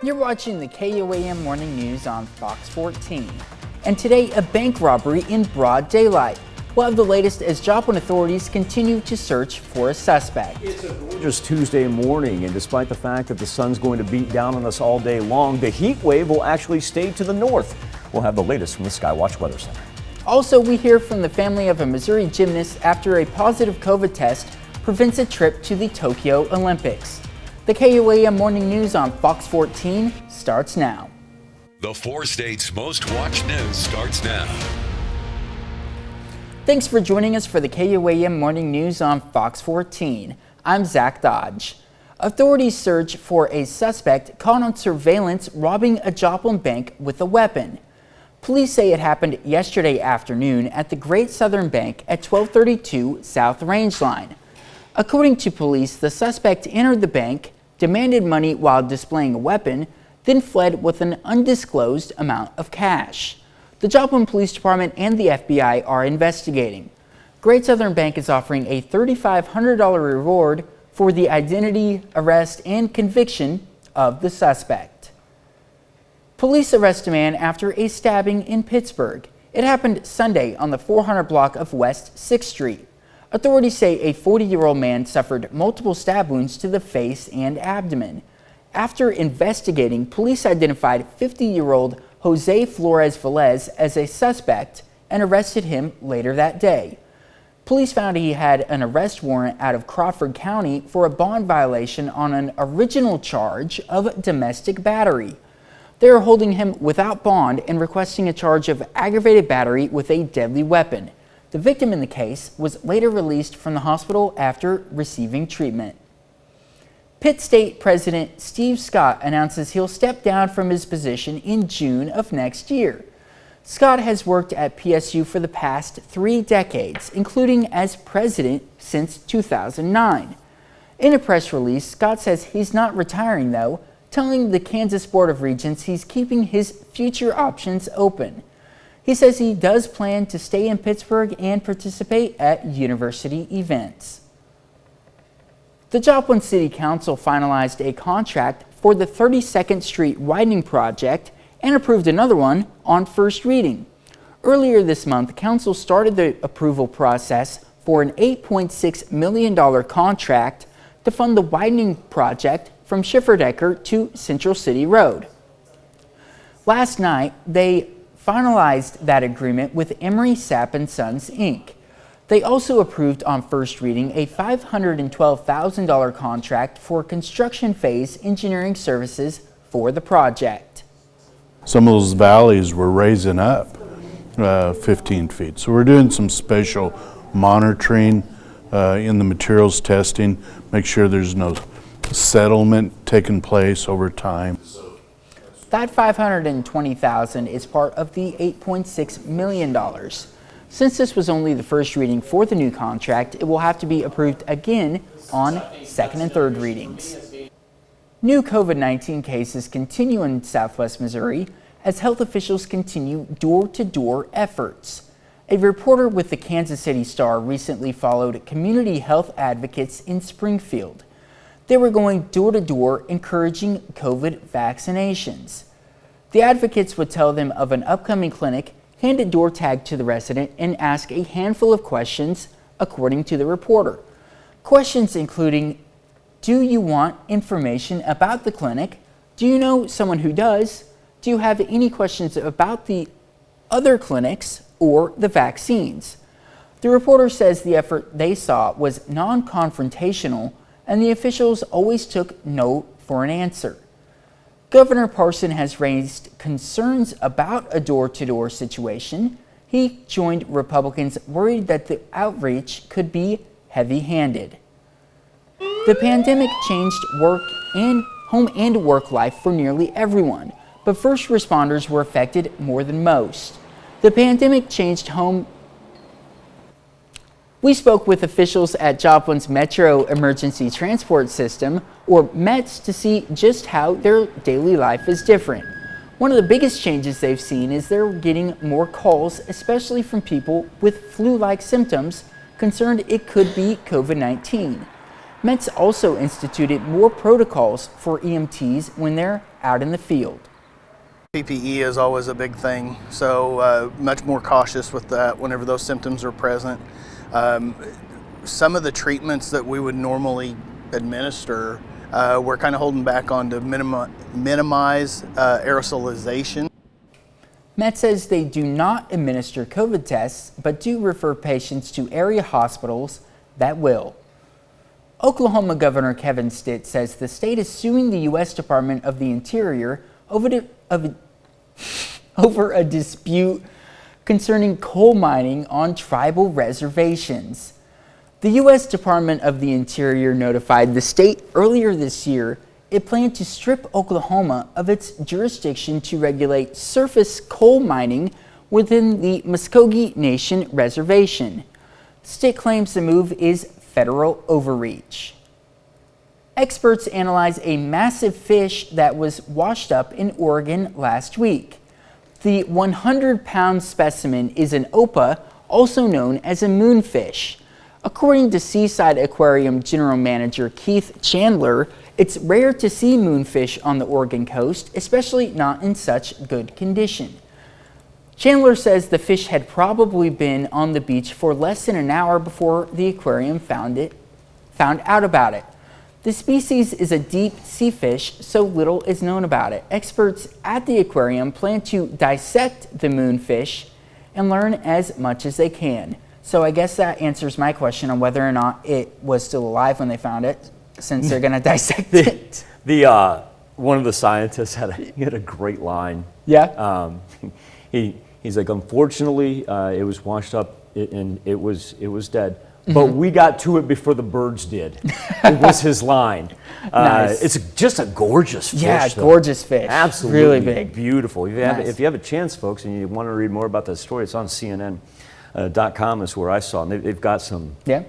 You're watching the KOAM Morning News on Fox 14. And today, a bank robbery in broad daylight. We'll have the latest as Joplin authorities continue to search for a suspect. It's a gorgeous Tuesday morning, and despite the fact that the sun's going to beat down on us all day long, the heat wave will actually stay to the north. We'll have the latest from the Skywatch Weather Center. Also, we hear from the family of a Missouri gymnast after a positive COVID test prevents a trip to the Tokyo Olympics. The KOAM Morning News on Fox 14 starts now. The 4 states' most watched news starts now. Thanks for joining us for the KOAM Morning News on Fox 14. I'm Zach Dodge. Authorities search for a suspect caught on surveillance robbing a Joplin bank with a weapon. Police say it happened yesterday afternoon at the Great Southern Bank at 1232 South Rangeline. According to police, the suspect entered the bank, demanded money while displaying a weapon, then fled with an undisclosed amount of cash. The Joplin Police Department and the FBI are investigating. Great Southern Bank is offering a $3,500 reward for the identity, arrest, and conviction of the suspect. Police arrest a man after a stabbing in Pittsburgh. It happened Sunday on the 400 block of West 6th Street. Authorities say a 40-year-old man suffered multiple stab wounds to the face and abdomen. After investigating, police identified 50-year-old Jose Flores Velez as a suspect and arrested him later that day. Police found he had an arrest warrant out of Crawford County for a bond violation on an original charge of domestic battery. They are holding him without bond and requesting a charge of aggravated battery with a deadly weapon. The victim in the case was later released from the hospital after receiving treatment. Pitt State President Steve Scott announces he'll step down from his position in June of next year. Scott has worked at PSU for the past 3 decades, including as president since 2009. In a press release, Scott says he's not retiring though, telling the Kansas Board of Regents he's keeping his future options open. He says he does plan to stay in Pittsburgh and participate at university events. The Joplin City Council finalized a contract for the 32nd Street widening project and approved another one on first reading. Earlier this month, Council started the approval process for an $8.6 million contract to fund the widening project from Schifferdecker to Central City Road. Last night, they finalized that agreement with Emery Sapp & Sons, Inc. They also approved on first reading a $512,000 contract for construction phase engineering services for the project. Some of those valleys were raising up 15 feet. So we're doing some spatial monitoring in the materials testing, make sure there's no settlement taking place over time. That $520,000 is part of the $8.6 million. Since this was only the first reading for the new contract, it will have to be approved again on second and third readings. New COVID-19 cases continue in Southwest Missouri as health officials continue door-to-door efforts. A reporter with the Kansas City Star recently followed community health advocates in Springfield. They were going door-to-door encouraging COVID vaccinations. The advocates would tell them of an upcoming clinic, hand a door tag to the resident, and ask a handful of questions, according to the reporter. Questions including, do you want information about the clinic? Do you know someone who does? Do you have any questions about the other clinics or the vaccines? The reporter says the effort they saw was non-confrontational, and the officials always took no for an answer. Governor Parson has raised concerns about a door-to-door situation. He joined Republicans worried that the outreach could be heavy-handed. The pandemic changed home and work life for nearly everyone, but first responders were affected more than most. The pandemic changed home. We spoke with officials at Joplin's Metro Emergency Transport System, or METS, to see just how their daily life is different. One of the biggest changes they've seen is they're getting more calls, especially from people with flu-like symptoms, concerned it could be COVID-19. Mets also instituted more protocols for EMTs when they're out in the field. PPE is always a big thing, so much more cautious with that whenever those symptoms are present. Some of the treatments that we would normally administer, we're kind of holding back on to minimize aerosolization. Met says they do not administer COVID tests, but do refer patients to area hospitals that will. Oklahoma Governor Kevin Stitt says the state is suing the U.S. Department of the Interior over a dispute concerning coal mining on tribal reservations. The U.S. Department of the Interior notified the state earlier this year it planned to strip Oklahoma of its jurisdiction to regulate surface coal mining within the Muskogee Nation Reservation. Stitt claims the move is federal overreach. Experts analyze a massive fish that was washed up in Oregon last week. The 100-pound specimen is an opa, also known as a moonfish. According to Seaside Aquarium General Manager Keith Chandler, it's rare to see moonfish on the Oregon coast, especially not in such good condition. Chandler says the fish had probably been on the beach for less than an hour before the aquarium found out about it. The species is a deep sea fish, so little is known about it. Experts at the aquarium plan to dissect the moonfish and learn as much as they can. So I guess that answers my question on whether or not it was still alive when they found it, since they're going to dissect it. One of the scientists had a great line. Yeah. He's like, unfortunately, it was washed up and it was dead. But we got to it before the birds did. It was his line. Nice. It's just a gorgeous fish. Yeah, though. gorgeous fish. Absolutely really big, beautiful. Nice. If you have a chance, folks, and you want to read more about that story, it's on CNN.com is where I saw it. They've got some. Yeah.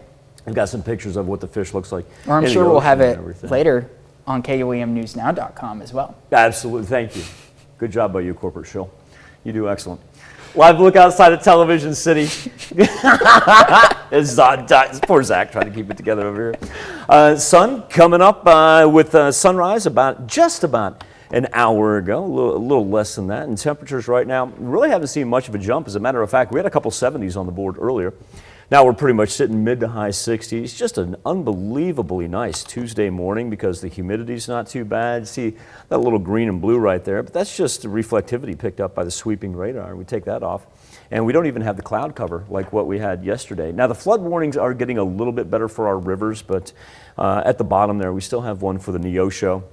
They've got some pictures of what the fish looks like. Or I'm sure we'll have it later on KOAMnewsnow.com as well. Absolutely. Thank you. Good job by you, corporate shill. You do excellent. Live look outside of Television City. It's poor Zach trying to keep it together over here. Sun coming up with sunrise just about an hour ago, a little less than that. And temperatures right now really haven't seen much of a jump. As a matter of fact, we had a couple 70s on the board earlier. Now we're pretty much sitting mid to high 60s. Just an unbelievably nice Tuesday morning because the humidity's not too bad. See that little green and blue right there, but that's just the reflectivity picked up by the sweeping radar. We take that off, and we don't even have the cloud cover like what we had yesterday. Now the flood warnings are getting a little bit better for our rivers, but at the bottom there, we still have one for the Neosho.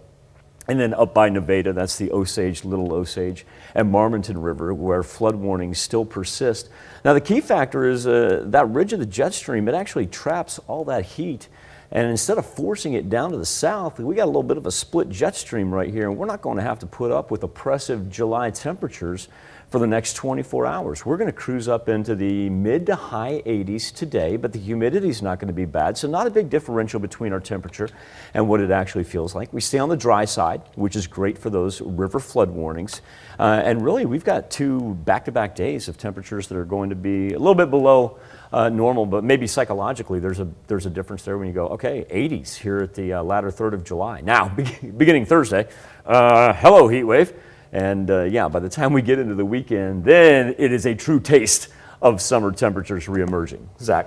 And then up by Nevada, that's the Osage, Little Osage, and Marmonton River, where flood warnings still persist. Now, the key factor is that ridge of the jet stream, it actually traps all that heat. And instead of forcing it down to the south, we got a little bit of a split jet stream right here, and we're not going to have to put up with oppressive July temperatures for the next 24 hours. We're going to cruise up into the mid to high 80s today, but the humidity is not going to be bad, so not a big differential between our temperature and what it actually feels like. We stay on the dry side, which is great for those river flood warnings. And really, we've got two back-to-back days of temperatures that are going to be a little bit below normal, but maybe psychologically there's a difference there when you go, okay, 80s here at the latter third of July. Now, beginning Thursday, hello heat wave. And yeah, by the time we get into the weekend, then it is a true taste of summer temperatures reemerging. Zach.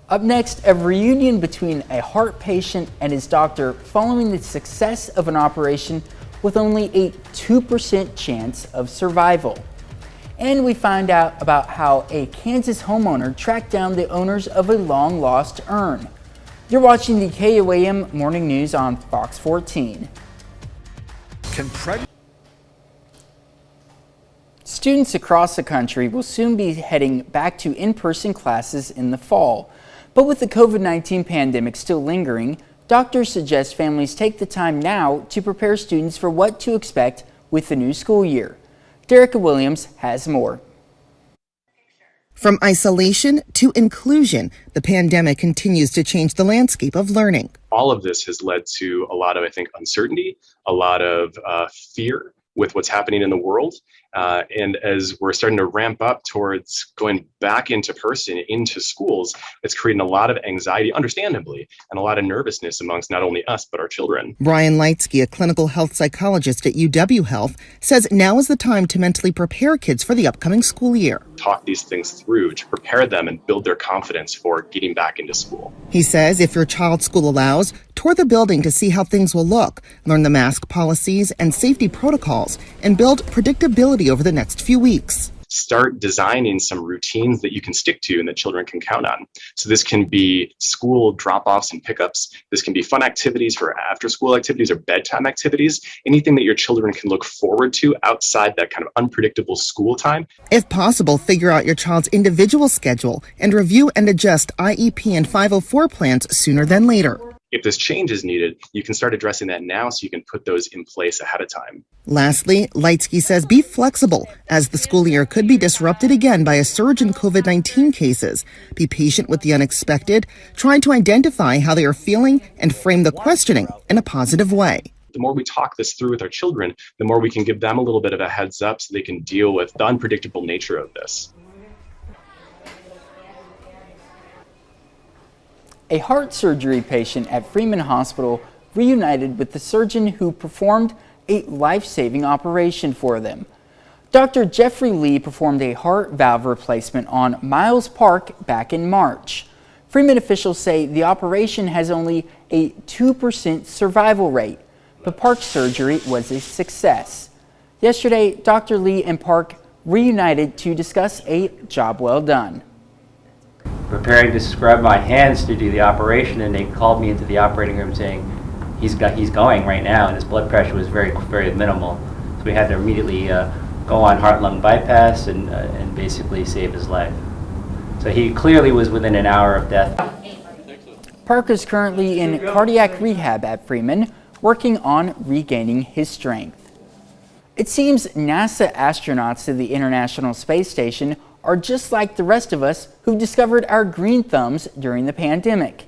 Up next, a reunion between a heart patient and his doctor following the success of an operation with only a 2% chance of survival. And we find out about how a Kansas homeowner tracked down the owners of a long-lost urn. You're watching the KOAM Morning News on Fox 14. Students across the country will soon be heading back to in-person classes in the fall. But with the COVID-19 pandemic still lingering, doctors suggest families take the time now to prepare students for what to expect with the new school year. Derek Williams has more. From isolation to inclusion, the pandemic continues to change the landscape of learning. All of this has led to a lot of, I think, uncertainty, a lot of fear with what's happening in the world. And as we're starting to ramp up towards going back into person, into schools, it's creating a lot of anxiety, understandably, and a lot of nervousness amongst not only us, but our children. Brian Leitsky, a clinical health psychologist at UW Health, says now is the time to mentally prepare kids for the upcoming school year. Talk these things through to prepare them and build their confidence for getting back into school. He says if your child's school allows, tour the building to see how things will look, learn the mask policies and safety protocols, and build predictability over the next few weeks. Start designing some routines that you can stick to and that children can count on. So this can be school drop-offs and pickups. This can be fun activities for after-school activities or bedtime activities, anything that your children can look forward to outside that kind of unpredictable school time. If possible, figure out your child's individual schedule and review and adjust IEP and 504 plans sooner than later. If this change is needed, you can start addressing that now so you can put those in place ahead of time. Lastly, Leitsky says be flexible, as the school year could be disrupted again by a surge in COVID-19 cases. Be patient with the unexpected, try to identify how they are feeling, and frame the questioning in a positive way. The more we talk this through with our children, the more we can give them a little bit of a heads up so they can deal with the unpredictable nature of this. A heart surgery patient at Freeman Hospital reunited with the surgeon who performed a life-saving operation for them. Dr. Jeffrey Lee performed a heart valve replacement on Miles Park back in March. Freeman officials say the operation has only a 2% survival rate, but Park's surgery was a success. Yesterday, Dr. Lee and Park reunited to discuss a job well done. Preparing to scrub my hands to do the operation, and they called me into the operating room saying he's going right now, and his blood pressure was very minimal. So we had to immediately go on heart-lung bypass and basically save his life. So he clearly was within an hour of death. Park is currently in cardiac rehab at Freeman, working on regaining his strength. It seems NASA astronauts to the International Space Station are just like the rest of us who discovered our green thumbs during the pandemic.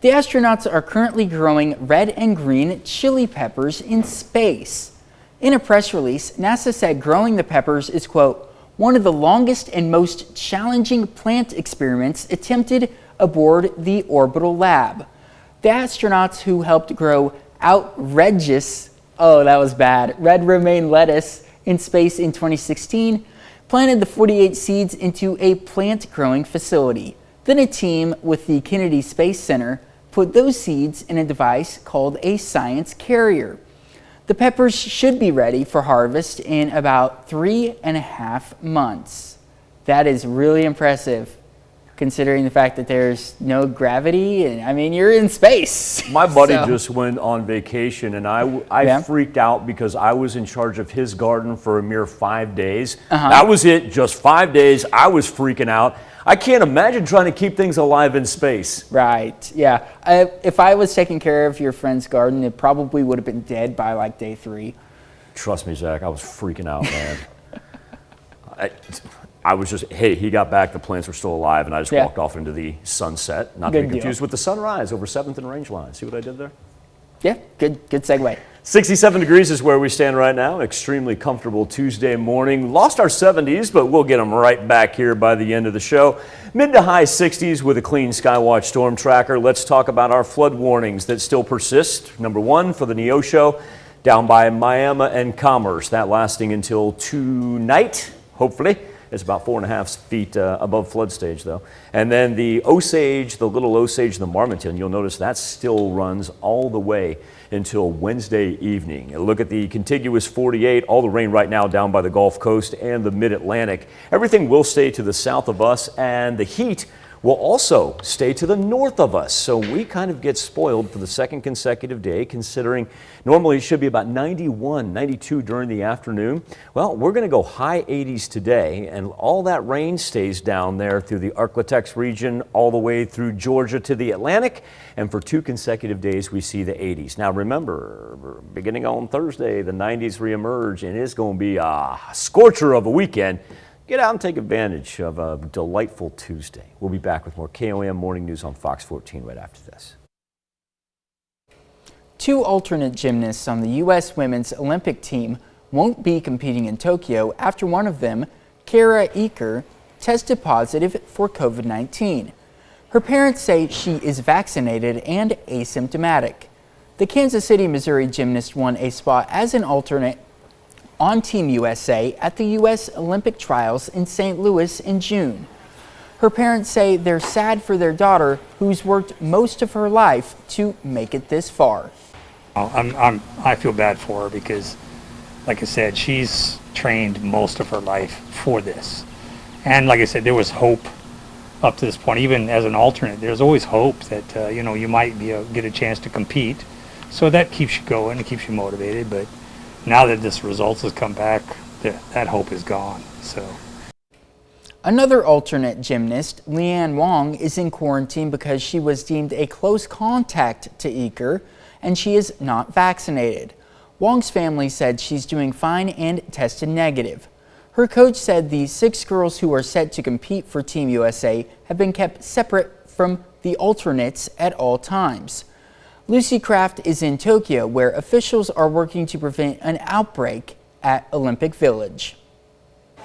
The astronauts are currently growing red and green chili peppers in space. In a press release, NASA said growing the peppers is, quote, one of the longest and most challenging plant experiments attempted aboard the orbital lab. The astronauts who helped grow outrageous, red romaine lettuce in space in 2016 planted the 48 seeds into a plant-growing facility. Then a team with the Kennedy Space Center put those seeds in a device called a science carrier. The peppers should be ready for harvest in about 3.5 months. That is really impressive, considering the fact that there's no gravity, and I mean, you're in space. My buddy just went on vacation, and I freaked out because I was in charge of his garden for a mere 5 days. That was it, just 5 days. I was freaking out. I can't imagine trying to keep things alive in space. Right, yeah. If I was taking care of your friend's garden, it probably would have been dead by like day 3. Trust me, Zach, I was freaking out, man. I was just, hey, he got back, the plants were still alive, and I just walked off into the sunset, not to be confused with the sunrise over 7th and Rangeline. See what I did there? Yeah, good segue. 67 degrees is where we stand right now. Extremely comfortable Tuesday morning. Lost our 70s, but we'll get them right back here by the end of the show. Mid to high 60s with a clean Skywatch storm tracker. Let's talk about our flood warnings that still persist. Number 1 for the Neosho down by Miami and Commerce. That lasting until tonight, hopefully. It's about 4.5 feet above flood stage, though. And then the Osage, the little Osage, the Marmonton, you'll notice that still runs all the way until Wednesday evening. Look at the contiguous 48, all the rain right now down by the Gulf Coast and the Mid-Atlantic. Everything will stay to the south of us, and the heat will also stay to the north of us. So we kind of get spoiled for the second consecutive day, considering normally it should be about 91, 92 during the afternoon. Well, we're going to go high 80s today, and all that rain stays down there through the Arklatex region all the way through Georgia to the Atlantic. And for 2 consecutive days, we see the 80s. Now remember, beginning on Thursday, the 90s reemerge, and it's going to be a scorcher of a weekend. Get out and take advantage of a delightful Tuesday. We'll be back with more KOAM Morning News on Fox 14 right after this. 2 alternate gymnasts on the U.S. women's Olympic team won't be competing in Tokyo after one of them, Kara Eaker, tested positive for COVID-19. Her parents say she is vaccinated and asymptomatic. The Kansas City, Missouri gymnast won a spot as an alternate on Team USA at the U.S. Olympic trials in St. Louis in June. Her parents say they're sad for their daughter, who's worked most of her life to make it this far. I feel bad for her because, like I said, she's trained most of her life for this. And like I said, there was hope up to this point. Even as an alternate, there's always hope that you might get a chance to compete. So that keeps you going and keeps you motivated. But now that this results has come back, that hope is gone. So. Another alternate gymnast, Leanne Wong, is in quarantine because she was deemed a close contact to Eaker, and she is not vaccinated. Wong's family said she's doing fine and tested negative. Her coach said the 6 girls who are set to compete for Team USA have been kept separate from the alternates at all times. Lucy Kraft is in Tokyo, where officials are working to prevent an outbreak at Olympic Village.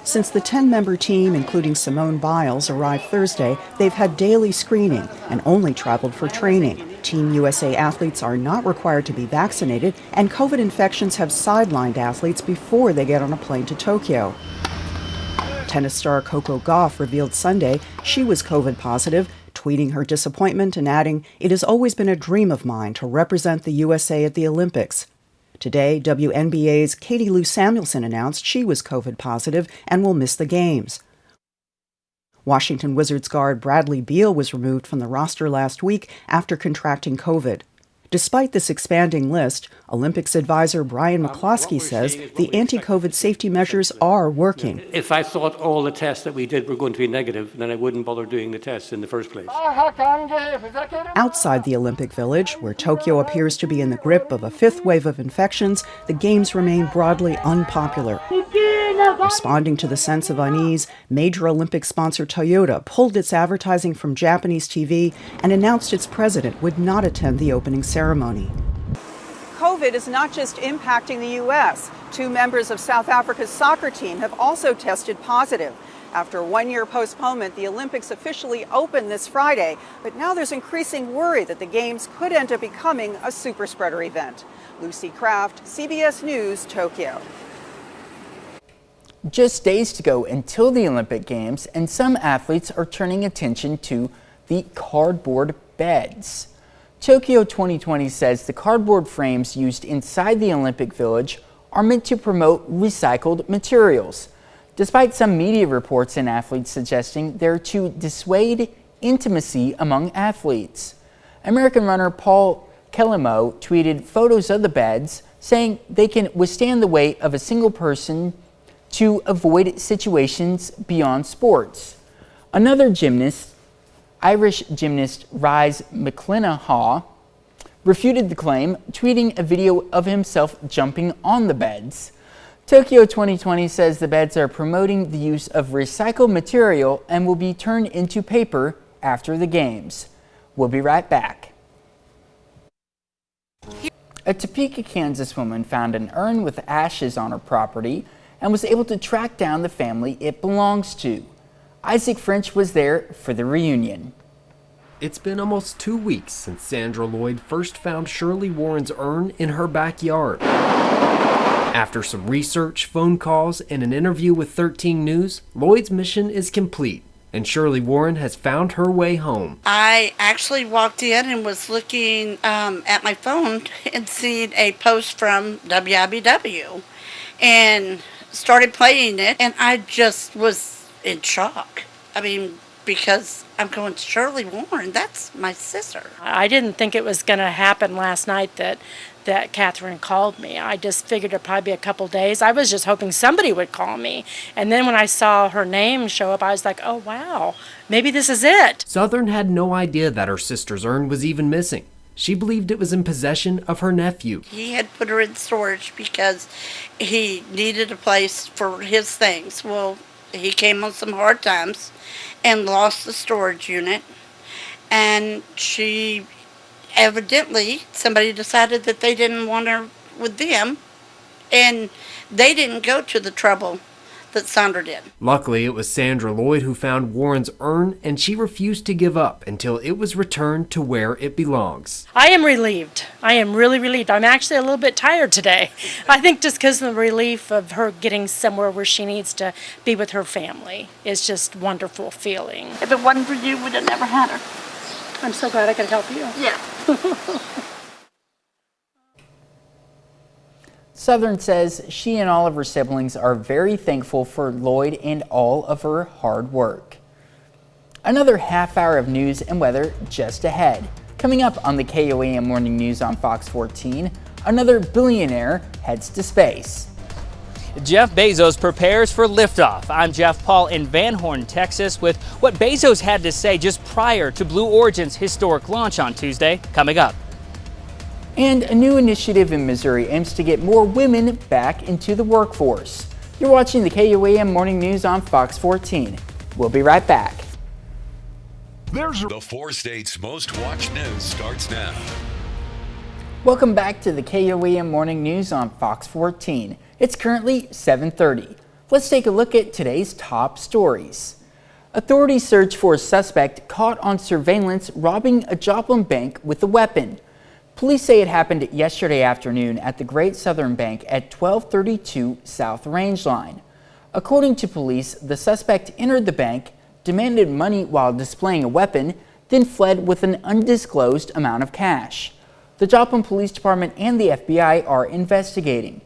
Since the 10-member team, including Simone Biles, arrived Thursday, they've had daily screening and only traveled for training. Team USA athletes are not required to be vaccinated, and COVID infections have sidelined athletes before they get on a plane to Tokyo. Tennis star Coco Gauff revealed Sunday she was COVID positive, tweeting her disappointment and adding, "It has always been a dream of mine to represent the USA at the Olympics." Today, WNBA's Katie Lou Samuelson announced she was COVID positive and will miss the games. Washington Wizards guard Bradley Beal was removed from the roster last week after contracting COVID. Despite this expanding list, Olympics advisor Brian McCloskey says the anti-COVID safety measures are working. If I thought all the tests that we did were going to be negative, then I wouldn't bother doing the tests in the first place. Outside the Olympic Village, where Tokyo appears to be in the grip of a 5th wave of infections, the Games remain broadly unpopular. Responding to the sense of unease, major Olympic sponsor Toyota pulled its advertising from Japanese TV and announced its president would not attend the opening ceremony. COVID is not just impacting the U.S. 2 members of South Africa's soccer team have also tested positive. After a 1-year postponement, the Olympics officially opened this Friday, but now there's increasing worry that the Games could end up becoming a super spreader event. Lucy Kraft, CBS News, Tokyo. Just days to go until the Olympic Games, and some athletes are turning attention to the cardboard beds. Tokyo 2020 says the cardboard frames used inside the Olympic Village are meant to promote recycled materials, despite some media reports and athletes suggesting they're to dissuade intimacy among athletes. American runner Paul Kelemo tweeted photos of the beds, saying they can withstand the weight of a single person to avoid situations beyond sports. Another gymnast, Irish gymnast Rhys McClenaghan, refuted the claim, tweeting a video of himself jumping on the beds. Tokyo 2020 says the beds are promoting the use of recycled material and will be turned into paper after the Games. We'll be right back. A Topeka, Kansas woman found an urn with ashes on her property and was able to track down the family it belongs to. Isaac French was there for the reunion. It's been almost 2 weeks since Sandra Lloyd first found Shirley Warren's urn in her backyard. After some research, phone calls, and an interview with 13 News, Lloyd's mission is complete, and Shirley Warren has found her way home. I actually walked in and was looking at my phone and seen a post from WIBW and started playing it, and I just was in shock. I mean, because I'm going, Shirley Warren, that's my sister. I didn't think it was going to happen last night that Catherine called me. I just figured it'd probably be a couple days. I was just hoping somebody would call me. And then when I saw her name show up, I was like, oh wow, maybe this is it. Southern had no idea that her sister's urn was even missing. She believed it was in possession of her nephew. He had put her in storage because he needed a place for his things. Well, he came on some hard times and lost the storage unit, and evidently somebody decided that they didn't want her with them, And they didn't go to the trouble that Sandra did. Luckily, it was Sandra Lloyd who found Warren's urn, and she refused to give up until it was returned to where it belongs. I am relieved. I am really relieved. I'm actually a little bit tired today. I think just because of the relief of her getting somewhere where she needs to be with her family. It's just a wonderful feeling. If it wasn't for you, we'd have never had her. I'm so glad I could help you. Yeah. Southern says she and all of her siblings are very thankful for Lloyd and all of her hard work. Another half hour of news and weather just ahead. Coming up on the KOAM Morning News on Fox 14, another billionaire heads to space. Jeff Bezos prepares for liftoff. I'm Jeff Paul in Van Horn, Texas, with what Bezos had to say just prior to Blue Origin's historic launch on Tuesday. Coming up. And a new initiative in Missouri aims to get more women back into the workforce. You're watching the KOAM Morning News on Fox 14. We'll be right back. The 4 states' most watched news starts now. Welcome back to the KOAM Morning News on Fox 14. It's currently 7:30. Let's take a look at today's top stories. Authorities search for a suspect caught on surveillance robbing a Joplin bank with a weapon. Police say it happened yesterday afternoon at the Great Southern Bank at 1232 South Rangeline. According to police, the suspect entered the bank, demanded money while displaying a weapon, then fled with an undisclosed amount of cash. The Joplin Police Department and the FBI are investigating.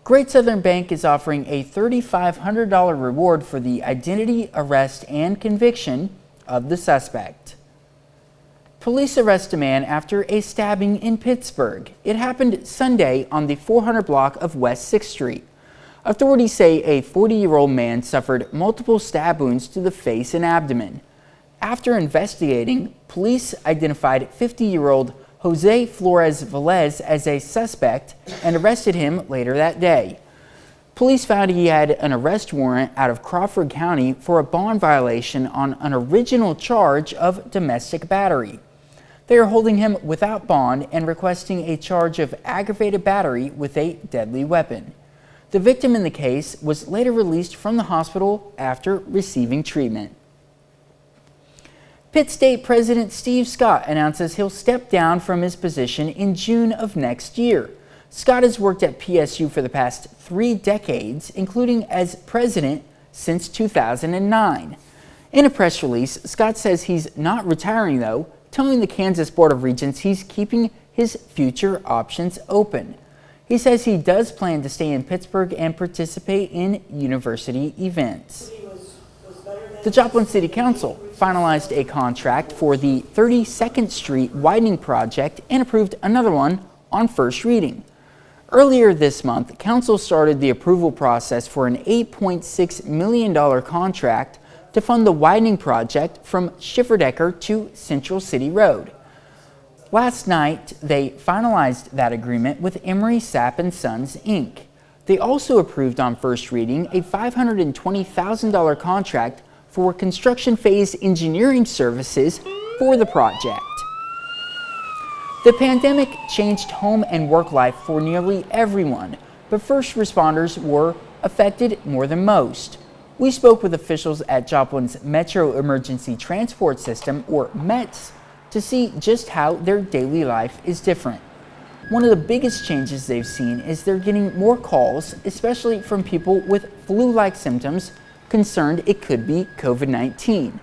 Great Southern Bank is offering a $3,500 reward for the identity, arrest, and conviction of the suspect. Police arrest a man after a stabbing in Pittsburgh. It happened Sunday on the 400 block of West 6th Street. Authorities say a 40-year-old man suffered multiple stab wounds to the face and abdomen. After investigating, police identified 50-year-old Jose Flores Velez as a suspect and arrested him later that day. Police found he had an arrest warrant out of Crawford County for a bond violation on an original charge of domestic battery. They are holding him without bond and requesting a charge of aggravated battery with a deadly weapon. The victim in the case was later released from the hospital after receiving treatment. Pitt State President Steve Scott announces he'll step down from his position in June of next year. Scott has worked at PSU for the past 3 decades, including as president since 2009. In a press release, Scott says he's not retiring though, telling the Kansas Board of Regents he's keeping his future options open. He says he does plan to stay in Pittsburgh and participate in university events. The Joplin City Council finalized a contract for the 32nd Street widening project and approved another one on first reading. Earlier this month, Council started the approval process for an $8.6 million contract to fund the widening project from Schifferdecker to Central City Road. Last night, they finalized that agreement with Emery Sapp & Sons, Inc. They also approved on first reading a $520,000 contract for construction phase engineering services for the project. The pandemic changed home and work life for nearly everyone, but first responders were affected more than most. We spoke with officials at Joplin's Metro Emergency Transport System, or METS, to see just how their daily life is different. One of the biggest changes they've seen is they're getting more calls, especially from people with flu-like symptoms, concerned it could be COVID-19.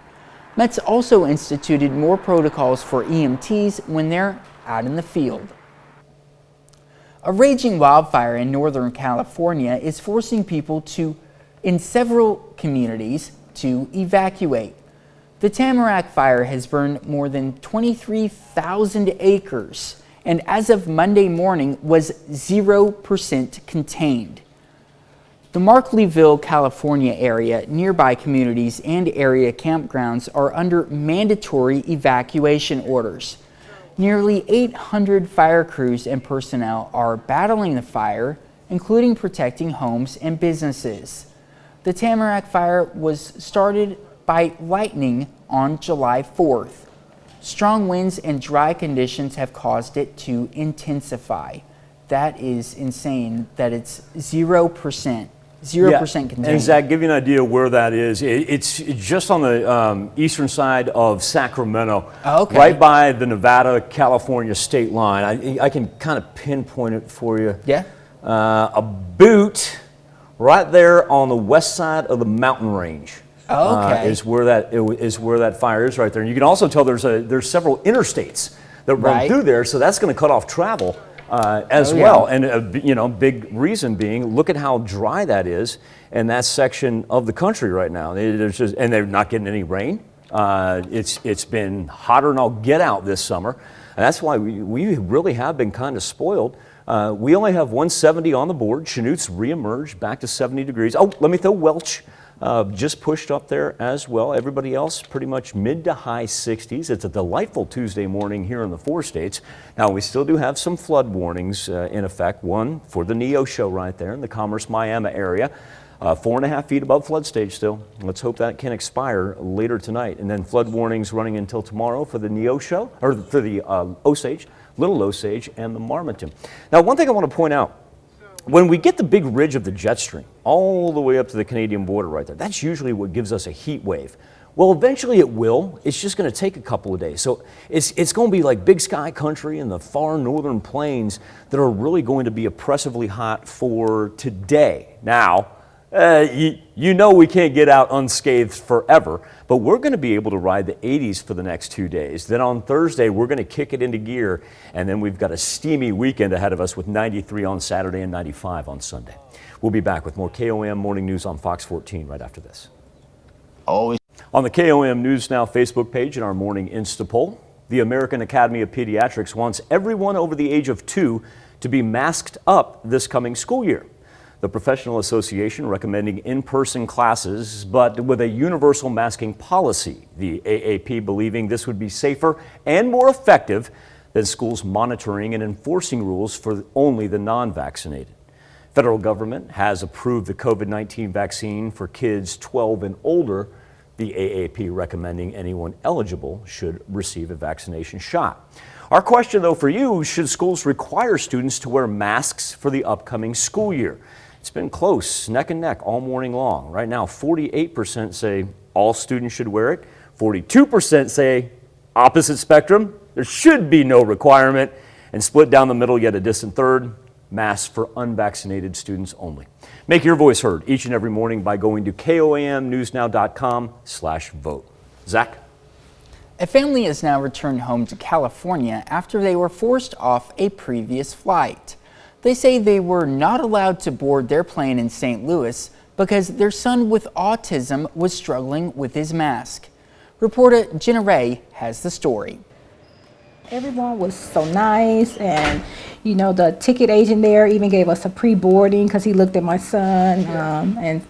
METS also instituted more protocols for EMTs when they're out in the field. A raging wildfire in Northern California is forcing people in several communities to evacuate. The Tamarack fire has burned more than 23,000 acres and as of Monday morning was 0% contained. The Markleeville, California area, nearby communities and area campgrounds are under mandatory evacuation orders. Nearly 800 fire crews and personnel are battling the fire, including protecting homes and businesses. The Tamarack fire was started by lightning on July 4th. Strong winds and dry conditions have caused it to intensify. that is insane that it's 0%. 0% contained. And Zach, give you an idea where that is. It's just on the eastern side of Sacramento, right by the Nevada-California state line. I can kind of pinpoint it for you. Yeah. A boot right there on the west side of the mountain range. Is where that fire is right there. And you can also tell there's several interstates that run through there, so that's going to cut off travel. As well, and big reason being, look at how dry that is in that section of the country right now. And they're not getting any rain. It's been hotter than I'll get out this summer, and that's why we really have been kind of spoiled. We only have 170 on the board. Chinook's reemerged back to 70 degrees. Oh, let me throw Welch. Just pushed up there as well. Everybody else pretty much mid to high 60s. It's a delightful Tuesday morning here in the 4 states. Now we still do have some flood warnings in effect. One for the NEO show right there in the Commerce Miami area. 4.5 feet above flood stage still. Let's hope that can expire later tonight. And then flood warnings running until tomorrow for the NEO show, or for the Osage, Little Osage, and the Marmaton. Now one thing I want to point out, when we get the big ridge of the jet stream all the way up to the Canadian border right there, that's usually what gives us a heat wave. Well, eventually it will. It's just going to take a couple of days. So it's going to be like big sky country in the far northern plains that are really going to be oppressively hot for today. Now, you know we can't get out unscathed forever, but we're going to be able to ride the 80s for the next 2 days. Then on Thursday, we're going to kick it into gear, and then we've got a steamy weekend ahead of us with 93 on Saturday and 95 on Sunday. We'll be back with more KOAM Morning News on Fox 14 right after this. Always. On the KOAM News Now Facebook page in our morning Insta poll, the American Academy of Pediatrics wants everyone over the age of 2 to be masked up this coming school year. The professional association recommending in-person classes, but with a universal masking policy. The AAP believing this would be safer and more effective than schools monitoring and enforcing rules for only the non-vaccinated. Federal government has approved the COVID-19 vaccine for kids 12 and older. The AAP recommending anyone eligible should receive a vaccination shot. Our question, though, for you, should schools require students to wear masks for the upcoming school year? It's been close, neck and neck all morning long. Right now, 48% say all students should wear it. 42% say opposite spectrum, there should be no requirement. And split down the middle, yet a distant third, masks for unvaccinated students only. Make your voice heard each and every morning by going to KOAMnewsnow.com/vote. Zach? A family has now returned home to California after they were forced off a previous flight. They say they were not allowed to board their plane in St. Louis because their son with autism was struggling with his mask. Reporter Jenna Ray has the story. Everyone was so nice, and the ticket agent there even gave us a pre-boarding because he looked at my son and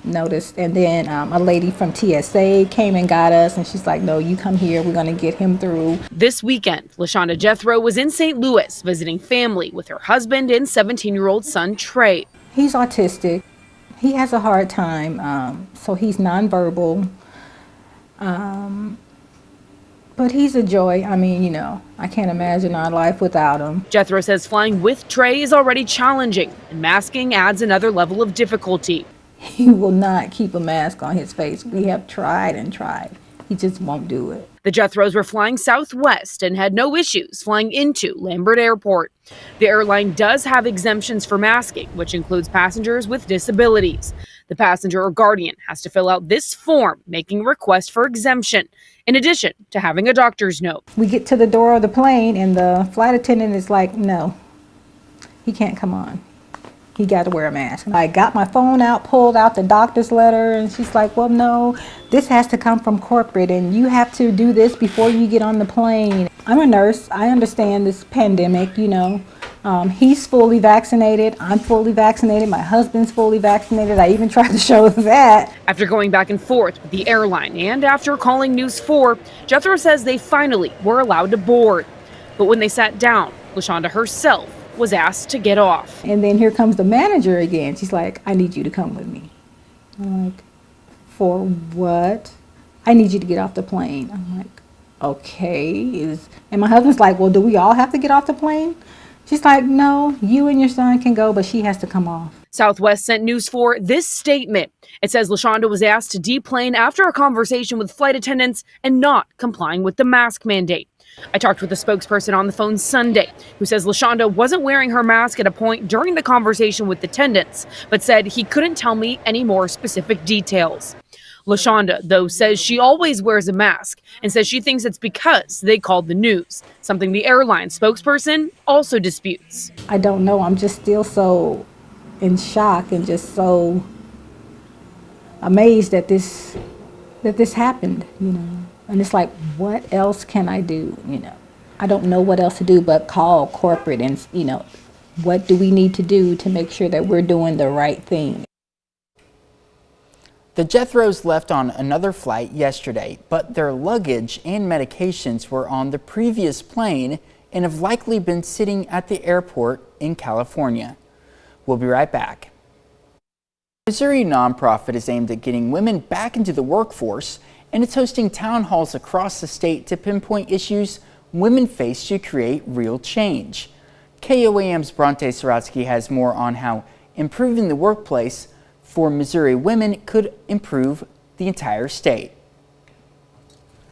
noticed. And then a lady from TSA came and got us, and she's like, no, you come here, we're going to get him through. This weekend, LaShonda Jethro was in St. Louis visiting family with her husband and 17-year-old son, Trey. He's autistic. He has a hard time, so he's nonverbal. But he's a joy. I mean, I can't imagine our life without him. Jethro says flying with Trey is already challenging, and masking adds another level of difficulty. He will not keep a mask on his face. We have tried and tried. He just won't do it. The Jethros were flying Southwest and had no issues flying into Lambert Airport. The airline does have exemptions for masking, which includes passengers with disabilities. The passenger or guardian has to fill out this form making a request for exemption, in addition to having a doctor's note. We get to the door of the plane and the flight attendant is like, no, he can't come on. He got to wear a mask. I got my phone out, pulled out the doctor's letter, and she's like, well, no, this has to come from corporate, and you have to do this before you get on the plane. I'm a nurse. I understand this pandemic, He's fully vaccinated. I'm fully vaccinated. My husband's fully vaccinated. I even tried to show that. After going back and forth with the airline and after calling News 4, Jethro says they finally were allowed to board. But when they sat down, LaShonda herself was asked to get off. And then here comes the manager again. She's like, I need you to come with me. I'm like, for what? I need you to get off the plane. I'm like, okay. And my husband's like, well, do we all have to get off the plane? She's like, no, you and your son can go, but she has to come off. Southwest sent News 4 this statement. It says LaShonda was asked to deplane after a conversation with flight attendants and not complying with the mask mandate. I talked with a spokesperson on the phone Sunday who says LaShonda wasn't wearing her mask at a point during the conversation with attendants, but said he couldn't tell me any more specific details. LaShonda, though, says she always wears a mask and says she thinks it's because they called the news, something the airline spokesperson also disputes. I don't know. I'm just still so in shock and just so amazed that this happened, you know. And it's like, what else can I do, you know? I don't know what else to do but call corporate and, you know, what do we need to do to make sure that we're doing the right thing? The Jethros left on another flight yesterday, but their luggage and medications were on the previous plane and have likely been sitting at the airport in California. We'll be right back. Missouri nonprofit is aimed at getting women back into the workforce, and it's hosting town halls across the state to pinpoint issues women face to create real change. KOAM's Bronte Sorotsky has more on how improving the workplace for Missouri women could improve the entire state.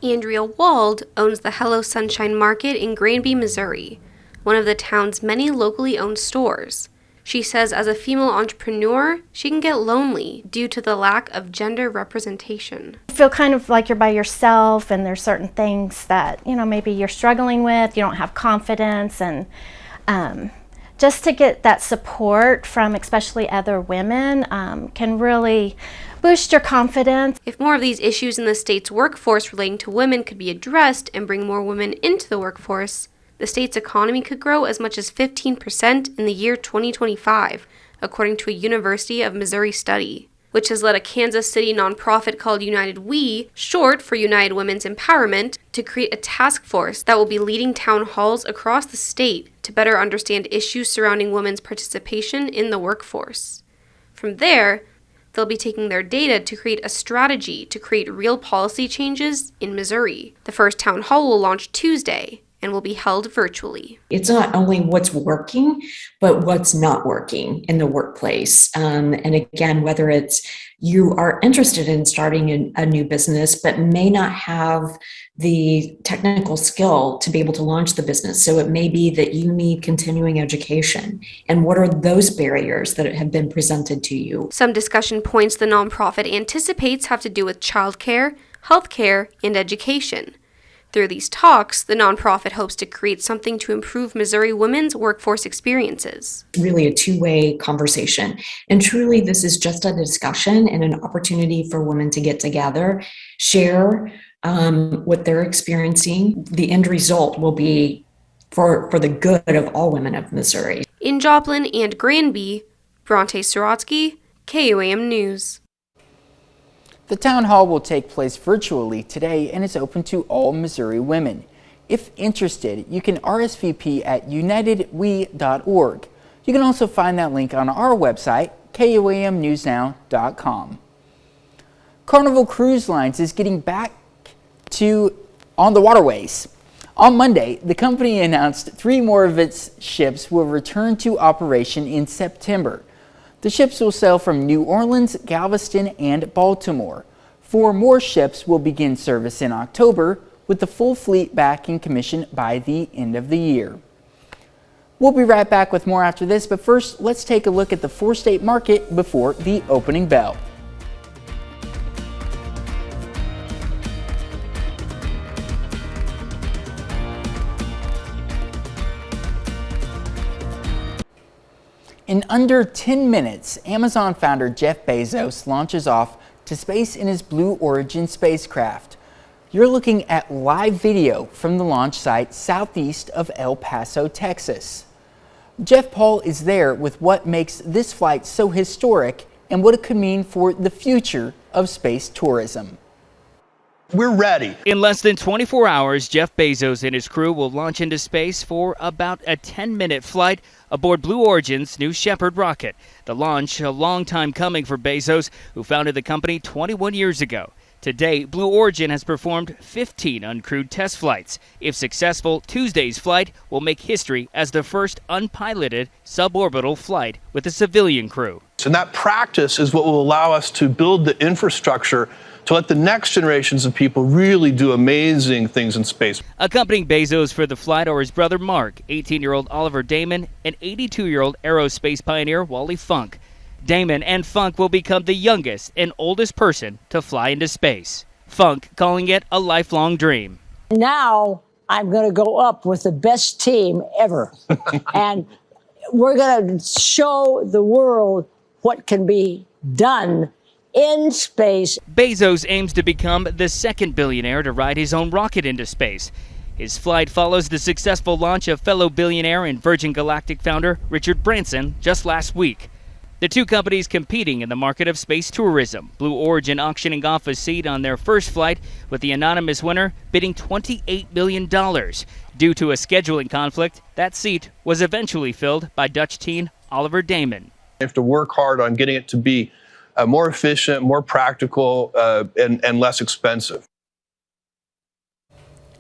Andrea Wald owns the Hello Sunshine Market in Granby, Missouri, one of the town's many locally owned stores. She says as a female entrepreneur, she can get lonely due to the lack of gender representation. You feel kind of like you're by yourself, and there's certain things that, you know, maybe you're struggling with, you don't have confidence, and just to get that support from especially other women can really boost your confidence. If more of these issues in the state's workforce relating to women could be addressed and bring more women into the workforce, the state's economy could grow as much as 15% in the year 2025, according to a University of Missouri study, which has led a Kansas City nonprofit called United We, short for United Women's Empowerment, to create a task force that will be leading town halls across the state to better understand issues surrounding women's participation in the workforce. From there, they'll be taking their data to create a strategy to create real policy changes in Missouri. The first town hall will launch Tuesday and will be held virtually. It's not only what's working, but what's not working in the workplace. And again, whether it's you are interested in starting a new business, but may not have the technical skill to be able to launch the business. So it may be that you need continuing education. And what are those barriers that have been presented to you? Some discussion points the nonprofit anticipates have to do with childcare, healthcare, and education. Through these talks, the nonprofit hopes to create something to improve Missouri women's workforce experiences. Really a two-way conversation. And truly, this is just a discussion and an opportunity for women to get together, share what they're experiencing. The end result will be for the good of all women of Missouri. In Joplin and Granby, Bronte Sorotsky, KOAM News. The town hall will take place virtually today and is open to all Missouri women. If interested, you can RSVP at unitedwe.org. You can also find that link on our website, KOAMnewsnow.com. Carnival Cruise Lines is getting back on the waterways. On Monday, the company announced 3 more of its ships will return to operation in September. The ships will sail from New Orleans, Galveston, and Baltimore. 4 more ships will begin service in October, with the full fleet back in commission by the end of the year. We'll be right back with more after this, but first, let's take a look at the 4-state market before the opening bell. In under 10 minutes, Amazon founder Jeff Bezos launches off to space in his Blue Origin spacecraft. You're looking at live video from the launch site southeast of El Paso, Texas. Jeff Paul is there with what makes this flight so historic and what it could mean for the future of space tourism. We're ready. In less than 24 hours, Jeff Bezos and his crew will launch into space for about a 10-minute flight aboard Blue Origin's New Shepard rocket. The launch, a long time coming for Bezos, who founded the company 21 years ago. To date, Blue Origin has performed 15 uncrewed test flights. If successful, Tuesday's flight will make history as the first unpiloted suborbital flight with a civilian crew. And that practice is what will allow us to build the infrastructure to let the next generations of people really do amazing things in space. Accompanying Bezos for the flight are his brother Mark, 18-year-old Oliver Damon, and 82-year-old aerospace pioneer Wally Funk. Damon and Funk will become the youngest and oldest person to fly into space. Funk calling it a lifelong dream. Now I'm going to go up with the best team ever. And we're going to show the world what can be done in space. Bezos aims to become the second billionaire to ride his own rocket into space. His flight follows the successful launch of fellow billionaire and Virgin Galactic founder Richard Branson just last week. The two companies competing in the market of space tourism, Blue Origin auctioning off a seat on their first flight with the anonymous winner bidding $28 million. Due to a scheduling conflict, that seat was eventually filled by Dutch teen Oliver Damon. You have to work hard on getting it to be more efficient, more practical, and less expensive.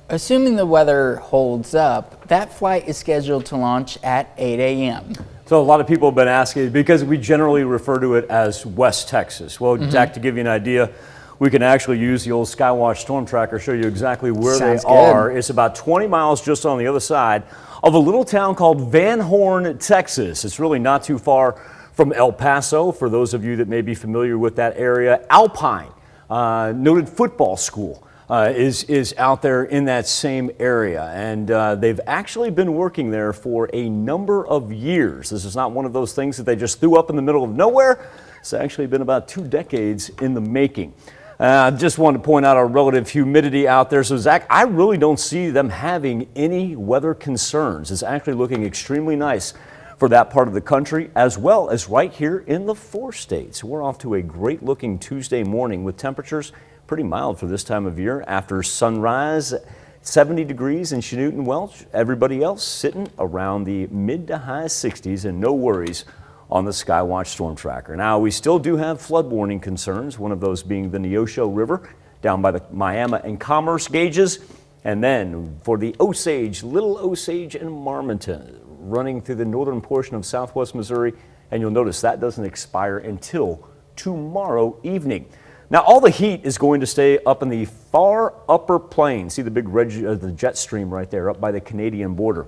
Assuming the weather holds up, that flight is scheduled to launch at 8 a.m. So a lot of people have been asking, because we generally refer to it as West Texas. Well, Jack, to give you an idea, we can actually use the old Skywatch Storm Tracker, show you exactly where they are. It's about 20 miles just on the other side of a little town called Van Horn, Texas. It's really not too far from El Paso, for those of you that may be familiar with that area. Alpine, noted football school, is out there in that same area, and they've actually been working there for a number of years. This is not one of those things that they just threw up in the middle of nowhere. It's actually been about 2 decades in the making. I just wanted to point out our relative humidity out there. So Zach, I really don't see them having any weather concerns. It's actually looking extremely nice for that part of the country, as well as right here in the 4 states. We're off to a great looking Tuesday morning with temperatures pretty mild for this time of year. After sunrise, 70 degrees in Chanute and Welch. Everybody else sitting around the mid to high 60s, and no worries on the Skywatch Storm Tracker. Now, we still do have flood warning concerns, one of those being the Neosho River down by the Miami and Commerce gauges. And then for the Osage, Little Osage and Marmonton, running through the northern portion of southwest Missouri. And you'll notice that doesn't expire until tomorrow evening. Now, all the heat is going to stay up in the far upper plains. See the big red the jet stream right there up by the Canadian border.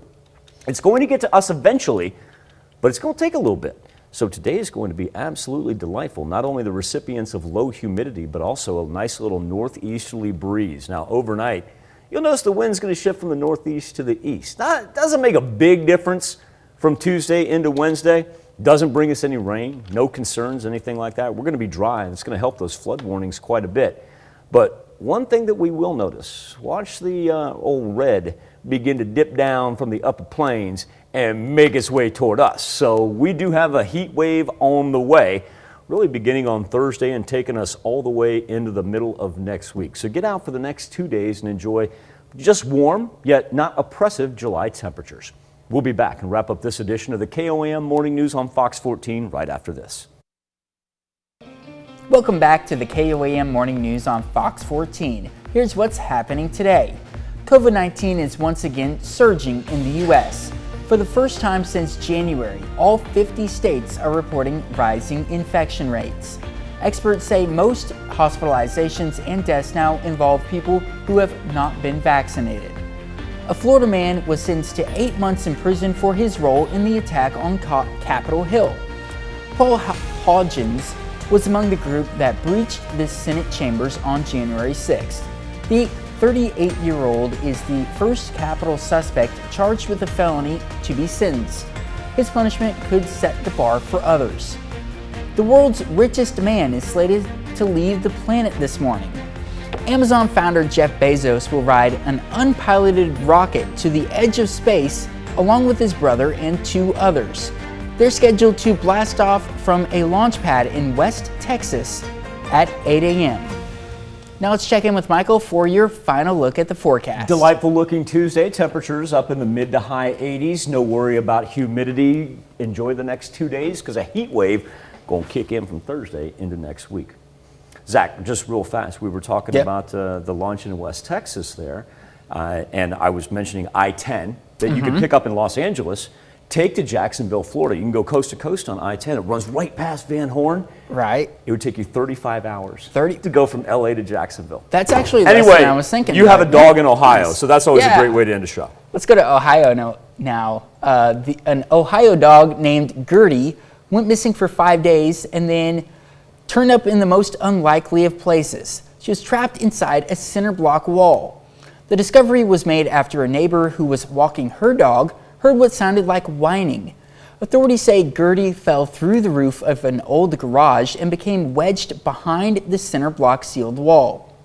It's going to get to us eventually, but it's going to take a little bit. So today is going to be absolutely delightful. Not only the recipients of low humidity, but also a nice little northeasterly breeze. Now, overnight, you'll notice the wind's going to shift from the northeast to the east. Now, it doesn't make a big difference from Tuesday into Wednesday. Doesn't bring us any rain, no concerns, anything like that. We're going to be dry, and it's going to help those flood warnings quite a bit. But one thing that we will notice, watch the old red begin to dip down from the upper plains and make its way toward us. So we do have a heat wave on the way, really beginning on Thursday and taking us all the way into the middle of next week. So get out for the next 2 days and enjoy just warm, yet not oppressive July temperatures. We'll be back and wrap up this edition of the KOAM Morning News on Fox 14 right after this. Welcome back to the KOAM Morning News on Fox 14. Here's what's happening today. COVID-19 is once again surging in the U.S. For the first time since January, all 50 states are reporting rising infection rates. Experts say most hospitalizations and deaths now involve people who have not been vaccinated. A Florida man was sentenced to 8 months in prison for his role in the attack on Capitol Hill. Paul Hodgins was among the group that breached the Senate chambers on January 6th. The 38-year-old is the first Capitol suspect charged with a felony to be sentenced. His punishment could set the bar for others. The world's richest man is slated to leave the planet this morning. Amazon founder Jeff Bezos will ride an unpiloted rocket to the edge of space along with his brother and 2 others. They're scheduled to blast off from a launch pad in West Texas at 8 a.m. Now let's check in with Michael for your final look at the forecast. Delightful looking Tuesday. Temperatures up in the mid to high 80s. No worry about humidity. Enjoy the next 2 days because a heat wave going to kick in from Thursday into next week. Zach, just real fast, we were talking about the launch in West Texas there, and I was mentioning I-10 that you could pick up in Los Angeles, take to Jacksonville, Florida. You can go coast to coast on I-10. It runs right past Van Horn. Right. It would take you 35 hours to go from LA to Jacksonville. That's actually less than I was thinking. You have a dog in Ohio, so that's always a great way to end a show. Let's go to Ohio now. An Ohio dog named Gertie went missing for 5 days and then turned up in the most unlikely of places. She was trapped inside a cinder block wall. The discovery was made after a neighbor who was walking her dog heard what sounded like whining. Authorities say Gertie fell through the roof of an old garage and became wedged behind the cinder block sealed wall.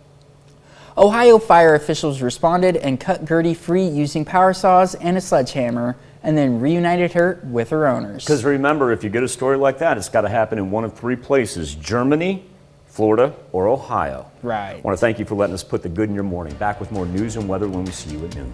Ohio fire officials responded and cut Gertie free using power saws and a sledgehammer, and then reunited her with her owners. Because remember, if you get a story like that, it's got to happen in one of 3 places: Germany, Florida, or Ohio. Right. I want to thank you for letting us put the good in your morning. Back with more news and weather when we see you at noon.